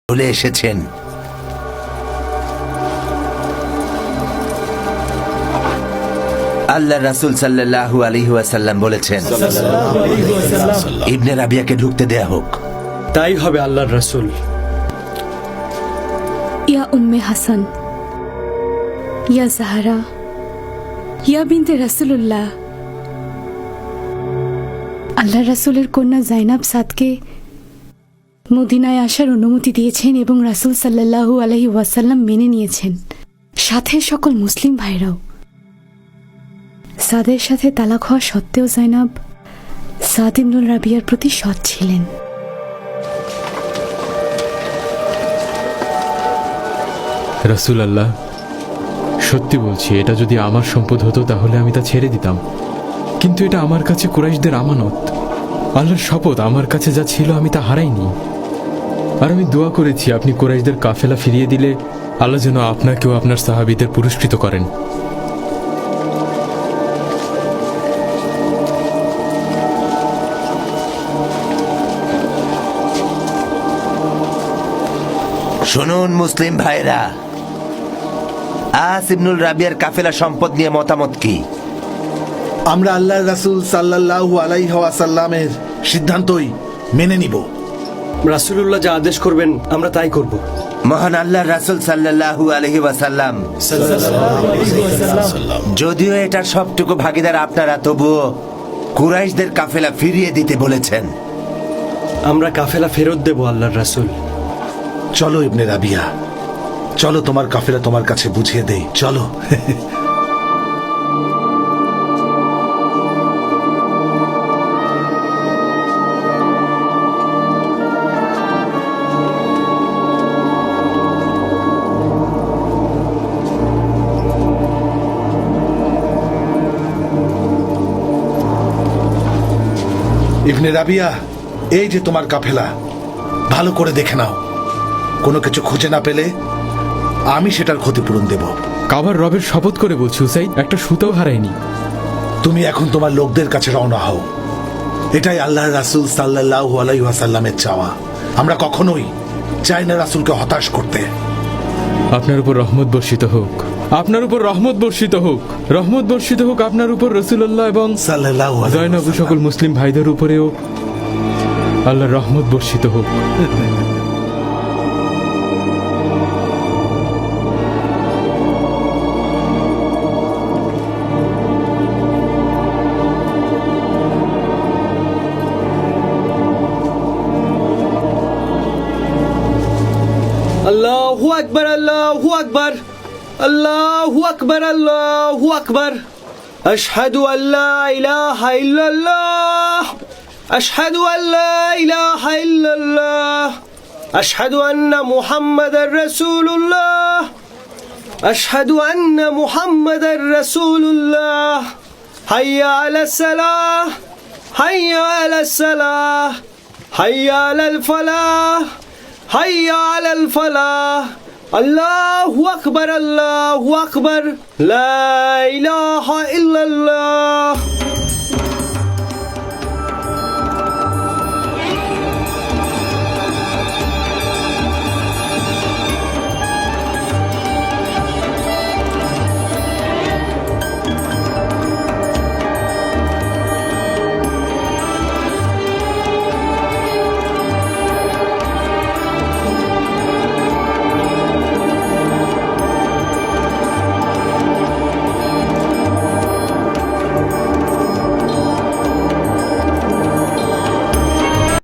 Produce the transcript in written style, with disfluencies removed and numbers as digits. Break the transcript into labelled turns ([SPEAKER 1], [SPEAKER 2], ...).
[SPEAKER 1] চলে এসেছেন। আল্লাহ রাসূল সাল্লাল্লাহু আলাইহি ওয়াসাল্লাম বলেছেন, ইবনে রাবিয়াকে ঢুকতে দেয়া হোক।
[SPEAKER 2] তাই হবে আল্লাহর রাসূল।
[SPEAKER 3] ইয়া উম্মে হাসান, ইয়া জাহরা, ইয়া বিনতে রাসূলুল্লাহ। আল্লাহ রাসূলের কন্যা জাইনাব সাদকে মদিনায় আসার অনুমতি দিয়েছেন এবং রাসূল সাল্লাল্লাহু আলাইহি ওয়াসাল্লাম মেনে নিয়েছেন, সাথে সকল মুসলিম ভাইরাও। সাদের সাথে তালাক হওয়া সত্ত্বেও জাইনাব সাদ ইবনুল রাবিয়ার প্রতি সৎ ছিলেন।
[SPEAKER 4] রাসূলুল্লাহ, সত্যি বলছি, এটা যদি আমার সম্পদ হতো তাহলে আমি তা ছেড়ে দিতাম, কিন্তু এটা আমার কাছে কুরাইশদের আমানত। আল্লাহর শপথ, আমার কাছে যা ছিল আমি তা হারাইনি। আর আমি দোয়া করেছি আপনি কুরাইশদের কাফেলা ফিরিয়ে দিলে আল্লাহ যেন আপনাকেও আপনার সাহাবীদের পুরস্কৃত করেন।
[SPEAKER 1] শুনুন মুসলিম ভাইরা, আস ইবনুল রাবিয়ার কাফেলা সম্পদ নিয়ে মতামত কি?
[SPEAKER 5] আমরা আল্লাহর রাসূল সাল্লাল্লাহু আলাইহি ওয়াসাল্লামের সিদ্ধান্তই মেনে নিব।
[SPEAKER 2] রাসূলুল্লাহ যা আদেশ করবেন আমরা তাই করব।
[SPEAKER 1] মহান আল্লাহর রাসূল সাল্লাল্লাহু আলাইহি ওয়াসাল্লাম যদিও এটার সবটুকু ভাগীদার আপনারা, তবুও কুরাইশদের কাফেলা ফিরিয়ে দিতে বলেছেন।
[SPEAKER 2] আমরা কাফেলা ফেরত দেব আল্লাহর রাসূল।
[SPEAKER 5] চলো ইবনে রাবিয়া, চলো তোমার কাফেলা তোমার কাছে বুঝিয়ে দেই, চলো। ইবনে রাবিয়া, এই যে তোমার কাফেলা, ভালো করে দেখে নাও। কোনো কিছু খুঁজে না পেলে আমি সেটার ক্ষতিপূরণ দেব।
[SPEAKER 4] কাবার রবের শপথ করে বলছি উসাইদ, একটা সুতাও হারায়নি।
[SPEAKER 5] তুমি এখন তোমার লোকদের কাছে রওনা হও। এটাই আল্লাহর রাসূল সাল্লাল্লাহু আলাইহি ওয়াসাল্লামের চাওয়া। আমরা কখনোই চাই না রাসূলকে হতাশ করতে।
[SPEAKER 4] আপনার উপর রহমত বর্ষিত হোক, আপনার উপর রহমত বর্ষিত হোক, রহমত বর্ষিত হোক আপনার উপর রাসূলুল্লাহ এবং
[SPEAKER 5] সাল্লাল্লাহু আলাইহি
[SPEAKER 4] জয়নব ও সকল মুসলিম ভাইদের উপরেও আল্লাহর রহমত বর্ষিত হোক।
[SPEAKER 2] আল্লাহু আকবার, আল্লাহু আকবার, আল্লাহু আকবার, আল্লাহু আকবার। আশহাদু আল্লা ইলাহা ইল্লাল্লাহ, আশহাদু আল্লা ইলাহা ইল্লাল্লাহ, আশহাদু আন্না মুহাম্মাদার রাসূলুল্লাহ, আশহাদু আন্না মুহাম্মাদার রাসূলুল্লাহ। হাইয়া আলাস সালাহ, হাইয়া আলাস সালাহ, হাইয়া আলাল ফালাহ, হাইয়া আলাল ফালাহ। আল্লাহু আকবার, আল্লাহু আকবার, লা ইলাহা ইল্লাল্লাহ।